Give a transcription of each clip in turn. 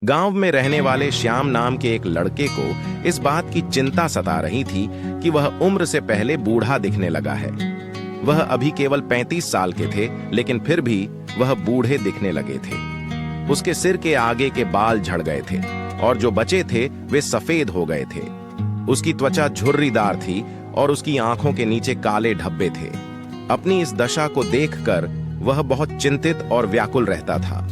गांव में रहने वाले श्याम नाम के एक लड़के को इस बात की चिंता सता रही थी कि वह उम्र से पहले बूढ़ा दिखने लगा है। वह अभी केवल 35 साल के थे, लेकिन फिर भी वह बूढ़े दिखने लगे थे। उसके सिर के आगे के बाल झड़ गए थे और जो बचे थे वे सफेद हो गए थे। उसकी त्वचा झुर्रीदार थी और उसकी आंखों के नीचे काले धब्बे थे। अपनी इस दशा को देखकर वह बहुत चिंतित और व्याकुल रहता था।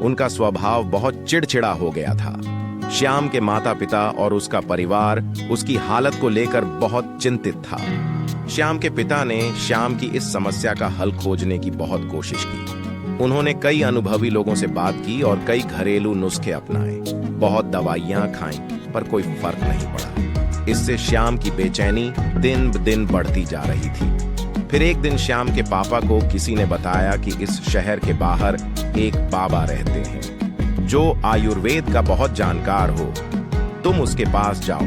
उनका स्वभाव बहुत चिड़चिड़ा हो गया था। श्याम के माता पिता और उसका परिवार उसकी हालत को लेकर बहुत चिंतित था। श्याम के पिता ने श्याम की इस समस्या का हल खोजने की बहुत कोशिश की। उन्होंने कई अनुभवी लोगों से बात की और कई घरेलू नुस्खे अपनाए। बहुत दवाइयां खाईं, पर कोई फर्क नहीं पड़ा। इससे श्याम की बेचैनी दिन ब दिन बढ़ती जा रही थी। फिर एक दिन श्याम के पापा को किसी ने बताया कि इस शहर के बाहर एक बाबा रहते हैं जो आयुर्वेद का बहुत जानकार हो। तुम उसके पास जाओ,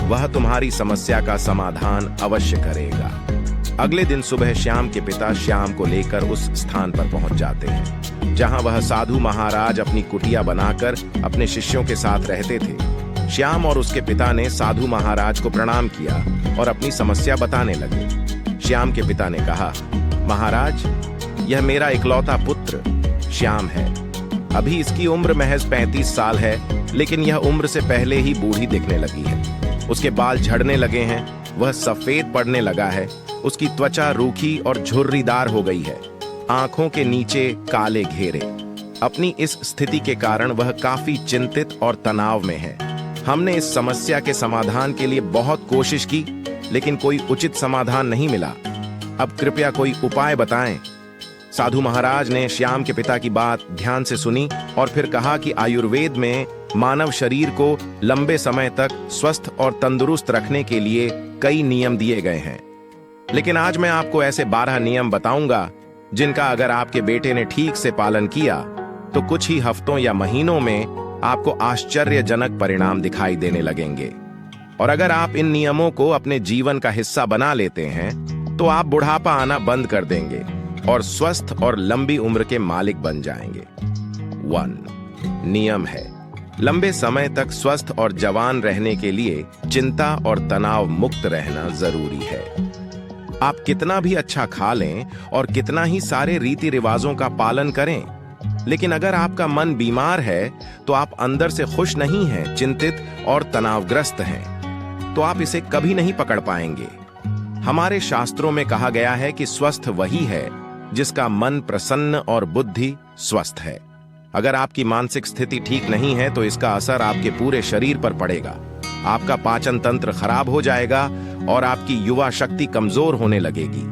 वह तुम्हारी समस्या का समाधान अवश्य करेगा। अगले दिन सुबह श्याम के पिता श्याम को लेकर उस स्थान पर पहुंच जाते हैं जहां वह साधु महाराज अपनी कुटिया बनाकर अपने शिष्यों के साथ रहते थे। श्याम और उसके पिता ने साधु महाराज को प्रणाम किया और अपनी समस्या बताने लगे। श्याम के पिता ने कहा, महाराज, यह मेरा इकलौता पुत्र श्याम है। अभी इसकी उम्र महज 35 साल है, लेकिन यह उम्र से पहले ही बूढ़ी दिखने लगी है। उसके बाल झड़ने लगे हैं, वह सफेद पड़ने लगा है। उसकी त्वचा रूखी और झुर्रीदार हो गई है, आंखों के नीचे काले घेरे। अपनी इस स्थिति के कारण वह काफी चिंतित और तनाव में है। हमने इस समस्या के समाधान के लिए बहुत कोशिश की, लेकिन कोई उचित समाधान नहीं मिला। अब कृपया कोई उपाय बताएं। साधु महाराज ने श्याम के पिता की बात ध्यान से सुनी और फिर कहा कि आयुर्वेद में मानव शरीर को लंबे समय तक स्वस्थ और तंदुरुस्त रखने के लिए कई नियम दिए गए हैं। लेकिन आज मैं आपको ऐसे 12 नियम बताऊंगा जिनका अगर आपके बेटे ने ठीक से पालन किया तो कुछ ही हफ्तों या महीनों में आपको आश्चर्यजनक परिणाम दिखाई देने लगेंगे। और अगर आप इन नियमों को अपने जीवन का हिस्सा बना लेते हैं तो आप बुढ़ापा आना बंद कर देंगे और स्वस्थ और लंबी उम्र के मालिक बन जाएंगे। 1 नियम है, लंबे समय तक स्वस्थ और जवान रहने के लिए चिंता और तनाव मुक्त रहना जरूरी है। आप कितना भी अच्छा खा लें और कितना ही सारे रीति रिवाजों का पालन करें, लेकिन अगर आपका मन बीमार है तो आप अंदर से खुश नहीं हैं, चिंतित और तनावग्रस्त हैं, तो आप इसे कभी नहीं पकड़ पाएंगे। हमारे शास्त्रों में कहा गया है कि स्वस्थ वही है जिसका मन प्रसन्न और बुद्धि स्वस्थ है। अगर आपकी मानसिक स्थिति ठीक नहीं है तो इसका असर आपके पूरे शरीर पर पड़ेगा। आपका पाचन तंत्र खराब हो जाएगा और आपकी युवा शक्ति कमजोर होने लगेगी।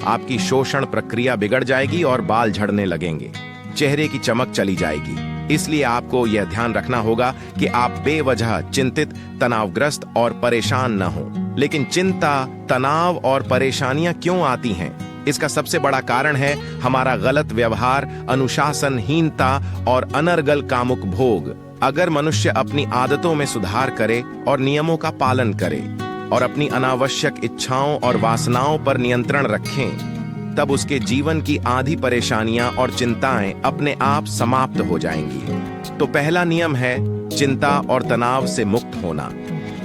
आपकी शोषण प्रक्रिया बिगड़ जाएगी और बाल झड़ने लगेंगे। चेहरे की चमक चली जाएगी। इसलिए आपको यह ध्यान रखना होगा कि आप बेवजह चिंतित, तनावग्रस्त और परेशान न हो। लेकिन चिंता, तनाव और परेशानियां क्यों आती हैं? इसका सबसे बड़ा कारण है हमारा गलत व्यवहार, अनुशासनहीनता और अनर्गल कामुक भोग। अगर मनुष्य अपनी आदतों में सुधार करे और नियमों का पालन करे और अपनी अनावश्यक इच्छाओं और वासनाओं पर नियंत्रण रखें, तब उसके जीवन की आधी परेशानियां और चिंताएं अपने आप समाप्त हो जाएंगी। तो पहला नियम है चिंता और तनाव से मुक्त होना।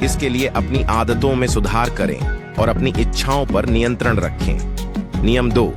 इसके लिए अपनी आदतों में सुधार करें और अपनी इच्छाओं पर नियंत्रण रखें। नियम 2,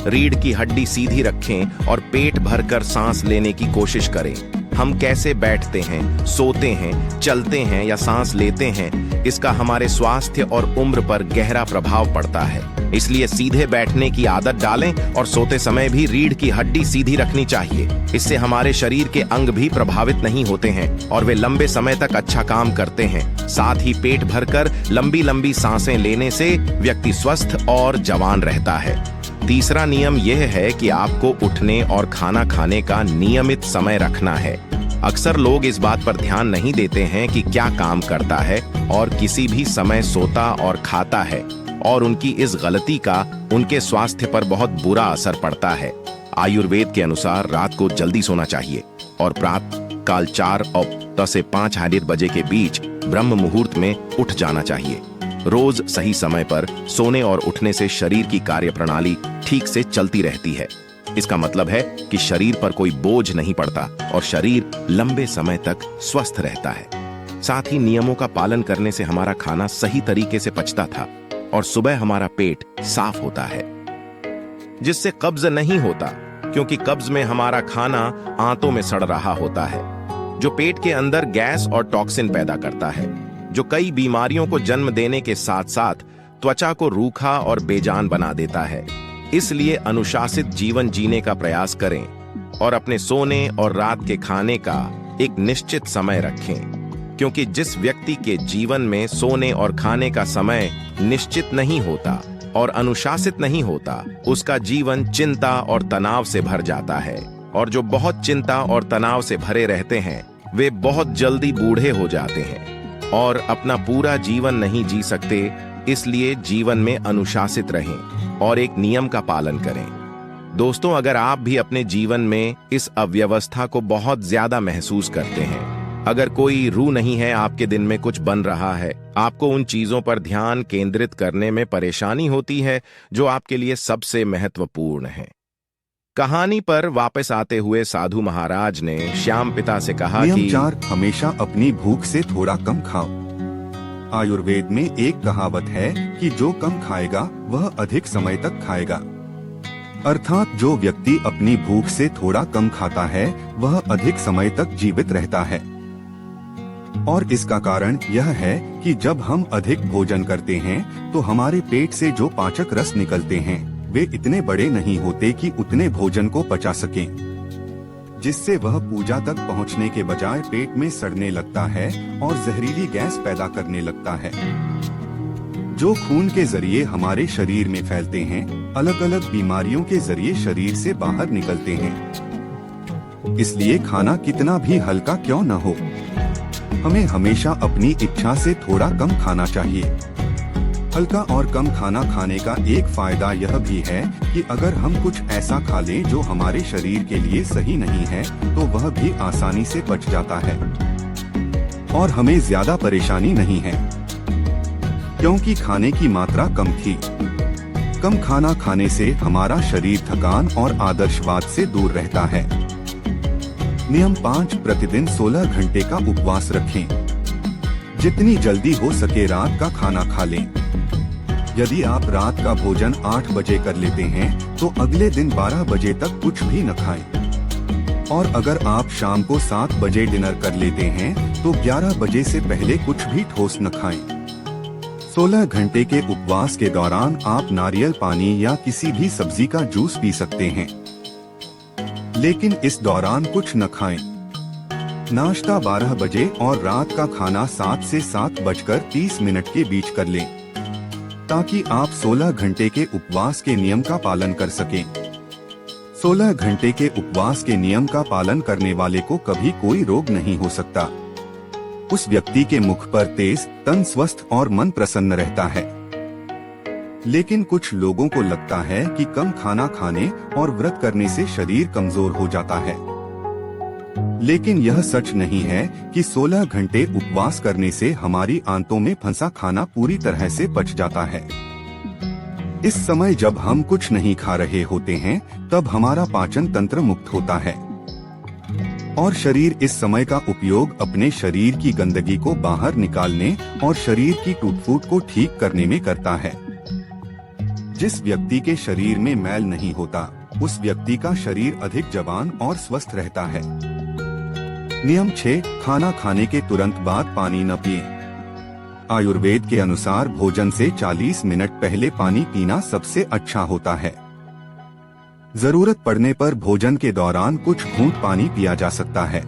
रीढ़ की हड्डी सीधी रखें और पेट भरकर सांस लेने की कोशिश करें। हम कैसे बैठते हैं, सोते हैं, चलते हैं या सांस लेते हैं, इसका हमारे स्वास्थ्य और उम्र पर गहरा प्रभाव पड़ता है। इसलिए सीधे बैठने की आदत डालें और सोते समय भी रीढ़ की हड्डी सीधी रखनी चाहिए। इससे हमारे शरीर के अंग भी प्रभावित नहीं होते हैं और वे लंबे समय तक अच्छा काम करते हैं। साथ ही पेट भरकर लंबी लंबी सांसें लेने से व्यक्ति स्वस्थ और जवान रहता है। तीसरा नियम यह है कि आपको उठने और खाना खाने का नियमित समय रखना है। अक्सर लोग इस बात पर ध्यान नहीं देते हैं कि क्या काम करता है और किसी भी समय सोता और खाता है, और उनकी इस गलती का उनके स्वास्थ्य पर बहुत बुरा असर पड़ता है। आयुर्वेद के अनुसार रात को जल्दी सोना चाहिए और प्रातः काल 4 से 5 बजे के बीच ब्रह्म मुहूर्त में उठ जाना चाहिए। रोज सही समय पर सोने और उठने से शरीर की कार्यप्रणाली ठीक से चलती रहती है। इसका मतलब है कि शरीर पर कोई बोझ नहीं पड़ता और शरीर लंबे समय तक स्वस्थ रहता है। साथ ही नियमों का पालन करने से हमारा खाना सही तरीके से पचता था और सुबह हमारा पेट साफ होता है, जिससे कब्ज नहीं होता, क्योंकि कब्ज में हमारा खाना आंतों में सड़ रहा होता है, जो पेट के अंदर गैस और टॉक्सिन पैदा करता है, जो कई बीमारियों को जन्म देने के साथ साथ त्वचा को रूखा और बेजान बना देता है। इसलिए अनुशासित जीवन जीने का प्रयास करें और अपने सोने और रात के खाने का एक निश्चित समय रखें, क्योंकि जिस व्यक्ति के जीवन में सोने और खाने का समय निश्चित नहीं होता और अनुशासित नहीं होता, उसका जीवन चिंता और तनाव से भर जाता है। और जो बहुत चिंता और तनाव से भरे रहते हैं, वे बहुत जल्दी बूढ़े हो जाते हैं और अपना पूरा जीवन नहीं जी सकते। इसलिए जीवन में अनुशासित रहें और एक नियम का पालन करें। दोस्तों, अगर आप भी अपने जीवन में इस अव्यवस्था को बहुत ज्यादा महसूस करते हैं, अगर कोई रूह नहीं है, आपके दिन में कुछ बन रहा है, आपको उन चीजों पर ध्यान केंद्रित करने में परेशानी होती है जो आपके लिए सबसे महत्वपूर्ण है। कहानी पर वापस आते हुए साधु महाराज ने श्याम पिता से कहा नियम कि 4, हमेशा अपनी भूख से थोड़ा कम खाओ। आयुर्वेद में एक कहावत है कि जो कम खाएगा वह अधिक समय तक खाएगा। अर्थात जो व्यक्ति अपनी भूख से थोड़ा कम खाता है वह अधिक समय तक जीवित रहता है। और इसका कारण यह है कि जब हम अधिक भोजन करते हैं तो हमारे पेट से जो पाचक रस निकलते हैं वे इतने बड़े नहीं होते कि उतने भोजन को पचा सकें, जिससे वह पूजा तक पहुंचने के बजाय पेट में सड़ने लगता है और जहरीली गैस पैदा करने लगता है, जो खून के जरिए हमारे शरीर में फैलते हैं, अलग अलग बीमारियों के जरिए शरीर से बाहर निकलते हैं। इसलिए खाना कितना भी हल्का क्यों न हो, हमें हमेशा अपनी इच्छा से थोड़ा कम खाना चाहिए। हल्का और कम खाना खाने का एक फायदा यह भी है कि अगर हम कुछ ऐसा खा लें जो हमारे शरीर के लिए सही नहीं है तो वह भी आसानी से पच जाता है और हमें ज्यादा परेशानी नहीं है, क्योंकि खाने की मात्रा कम थी। कम खाना खाने से हमारा शरीर थकान और आदर्शवाद से दूर रहता है। नियम 5, प्रतिदिन 16 घंटे का उपवास रखें। जितनी जल्दी हो सके रात का खाना खा लें। यदि आप रात का भोजन 8 बजे कर लेते हैं तो अगले दिन 12 बजे तक कुछ भी न खाएं। और अगर आप शाम को 7 बजे डिनर कर लेते हैं तो 11 बजे से पहले कुछ भी ठोस न खाएं। 16 घंटे के उपवास के दौरान आप नारियल पानी या किसी भी सब्जी का जूस पी सकते हैं, लेकिन इस दौरान कुछ न खाएं। नाश्ता 12 बजे और रात का खाना 7 से 7:30 के बीच कर लें, ताकि आप 16 घंटे के उपवास के नियम का पालन कर सकें। 16 घंटे के उपवास के नियम का पालन करने वाले को कभी कोई रोग नहीं हो सकता। उस व्यक्ति के मुख पर तेज, तन स्वस्थ और मन प्रसन्न रहता है। लेकिन कुछ लोगों को लगता है कि कम खाना खाने और व्रत करने से शरीर कमजोर हो जाता है, लेकिन यह सच नहीं है कि 16 घंटे उपवास करने से हमारी आंतों में फंसा खाना पूरी तरह से पच जाता है। इस समय जब हम कुछ नहीं खा रहे होते हैं तब हमारा पाचन तंत्र मुक्त होता है और शरीर इस समय का उपयोग अपने शरीर की गंदगी को बाहर निकालने और शरीर की टूट-फूट को ठीक करने में करता है। जिस व्यक्ति के शरीर में मैल नहीं होता उस व्यक्ति का शरीर अधिक जवान और स्वस्थ रहता है। नियम 6, खाना खाने के तुरंत बाद पानी न पिएं। आयुर्वेद के अनुसार भोजन से 40 मिनट पहले पानी पीना सबसे अच्छा होता है। जरूरत पड़ने पर भोजन के दौरान कुछ घूंट पानी पिया जा सकता है,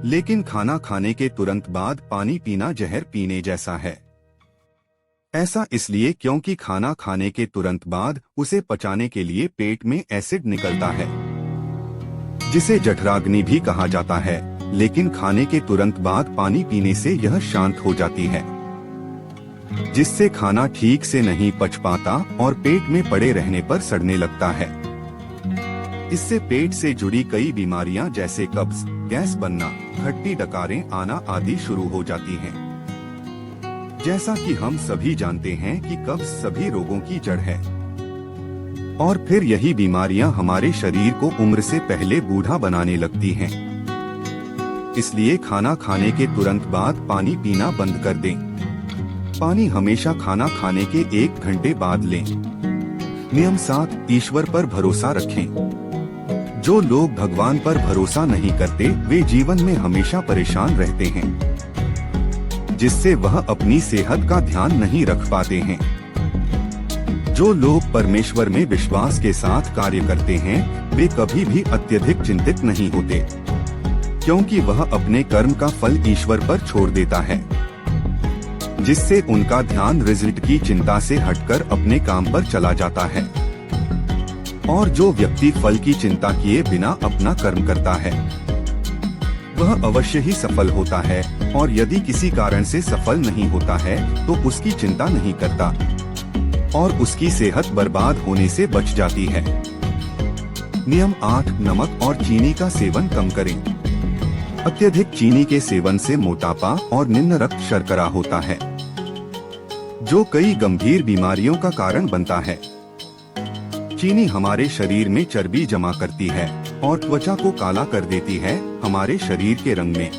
लेकिन खाना खाने के तुरंत बाद पानी पीना जहर पीने जैसा है। ऐसा इसलिए क्योंकि खाना खाने के तुरंत बाद उसे पचाने के लिए पेट में एसिड निकलता है, जिसे जठराग्नि भी कहा जाता है, लेकिन खाने के तुरंत बाद पानी पीने से यह शांत हो जाती है, जिससे खाना ठीक से नहीं पच पाता और पेट में पड़े रहने पर सड़ने लगता है। इससे पेट से जुड़ी कई बीमारियां जैसे कब्ज, गैस बनना, खट्टी डकारें आना आदि शुरू हो जाती हैं। जैसा कि हम सभी जानते हैं कि कब्ज सभी रोगों की जड़ है। और फिर यही बीमारियां हमारे शरीर को उम्र से पहले बूढ़ा बनाने लगती हैं। इसलिए खाना खाने के तुरंत बाद पानी पीना बंद कर दें। पानी हमेशा खाना खाने के 1 घंटे बाद लें। नियम 7, ईश्वर पर भरोसा रखें। जो लोग भगवान पर भरोसा नहीं करते वे जीवन में हमेशा परेशान रहते हैं, जिससे वह अपनी सेहत का ध्यान नहीं रख पाते हैं। जो लोग परमेश्वर में विश्वास के साथ कार्य करते हैं वे कभी भी अत्यधिक चिंतित नहीं होते, क्योंकि वह अपने कर्म का फल ईश्वर पर छोड़ देता है, जिससे उनका ध्यान रिजल्ट की चिंता से हटकर अपने काम पर चला जाता है। और जो व्यक्ति फल की चिंता किए बिना अपना कर्म करता है वह अवश्य ही सफल होता है, और यदि किसी कारण से सफल नहीं होता है तो उसकी चिंता नहीं करता और उसकी सेहत बर्बाद होने से बच जाती है। नियम 8, नमक और चीनी का सेवन कम करें। अत्यधिक चीनी के सेवन से मोटापा और निम्न रक्त शर्करा होता है, जो कई गंभीर बीमारियों का कारण बनता है। चीनी हमारे शरीर में चर्बी जमा करती है और त्वचा को काला कर देती है हमारे शरीर के रंग में।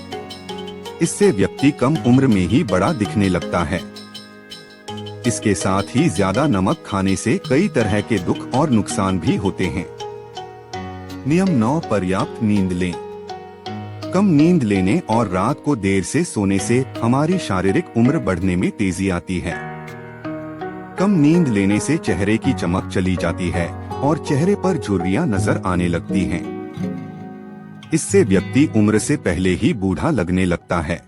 इससे व्यक्ति कम उम्र में ही बड़ा दिखने लगता है। इसके साथ ही ज्यादा नमक खाने से कई तरह के दुख और नुकसान भी होते हैं। नियम 9, पर्याप्त नींद लें। कम नींद लेने और रात को देर से सोने से हमारी शारीरिक उम्र बढ़ने में तेजी आती है। कम नींद लेने से चेहरे की चमक चली जाती है और चेहरे पर झुर्रियां नजर आने लगती हैं। इससे व्यक्ति उम्र से पहले ही बूढ़ा लगने लगता है।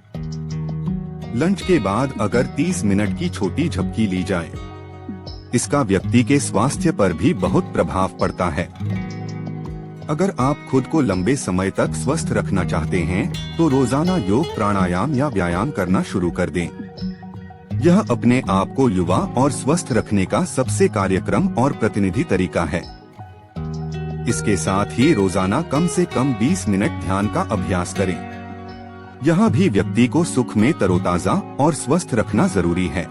लंच के बाद अगर 30 मिनट की छोटी झपकी ली जाए, इसका व्यक्ति के स्वास्थ्य पर भी बहुत प्रभाव पड़ता है। अगर आप खुद को लंबे समय तक स्वस्थ रखना चाहते हैं तो रोजाना योग, प्राणायाम या व्यायाम करना शुरू कर दें। यह अपने आप को युवा और स्वस्थ रखने का सबसे कार्यक्रम और प्रतिनिधि तरीका है। इसके साथ ही रोजाना कम से कम 20 मिनट ध्यान का अभ्यास करें। यह भी व्यक्ति को सुख में तरोताजा और स्वस्थ रखना जरूरी है।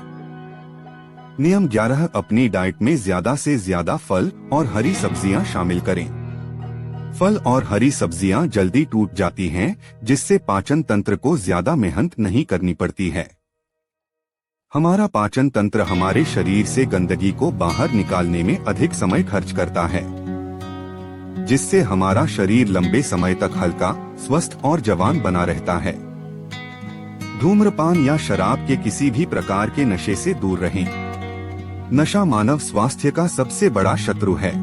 नियम 11, अपनी डाइट में ज्यादा से ज्यादा फल और हरी सब्जियां शामिल करें। फल और हरी सब्जियां जल्दी टूट जाती हैं, जिससे पाचन तंत्र को ज्यादा मेहनत नहीं करनी पड़ती है। हमारा पाचन तंत्र हमारे शरीर से गंदगी को बाहर निकालने में अधिक समय खर्च करता है, जिससे हमारा शरीर लंबे समय तक हल्का, स्वस्थ और जवान बना रहता है। धूम्रपान या शराब के किसी भी प्रकार के नशे से दूर रहें। नशा मानव स्वास्थ्य का सबसे बड़ा शत्रु है।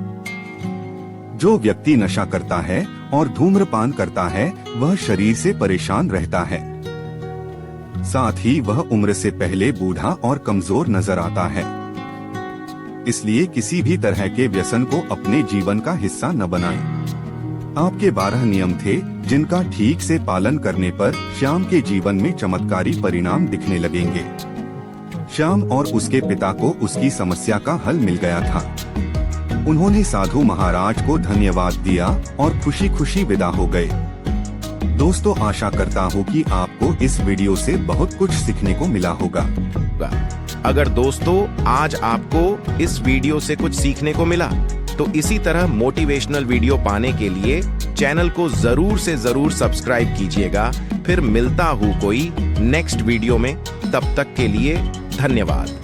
जो व्यक्ति नशा करता है और धूम्रपान करता है वह शरीर से परेशान रहता है, साथ ही वह उम्र से पहले बूढ़ा और कमजोर नजर आता है। इसलिए किसी भी तरह के व्यसन को अपने जीवन का हिस्सा न बनाएं। आपके 12 नियम थे जिनका ठीक से पालन करने पर श्याम के जीवन में चमत्कारी परिणाम दिखने लगेंगे। श्याम और उसके पिता को उसकी समस्या का हल मिल गया था। उन्होंने साधु महाराज को धन्यवाद दिया और खुशी खुशी विदा हो गए। दोस्तों, आशा करता हूँ कि आपको इस वीडियो से बहुत कुछ सीखने को मिला होगा। अगर दोस्तों आज आपको इस वीडियो से कुछ सीखने को मिला तो इसी तरह मोटिवेशनल वीडियो पाने के लिए चैनल को जरूर से जरूर सब्सक्राइब कीजिएगा। फिर मिलता हूँ कोई नेक्स्ट वीडियो में, तब तक के लिए धन्यवाद।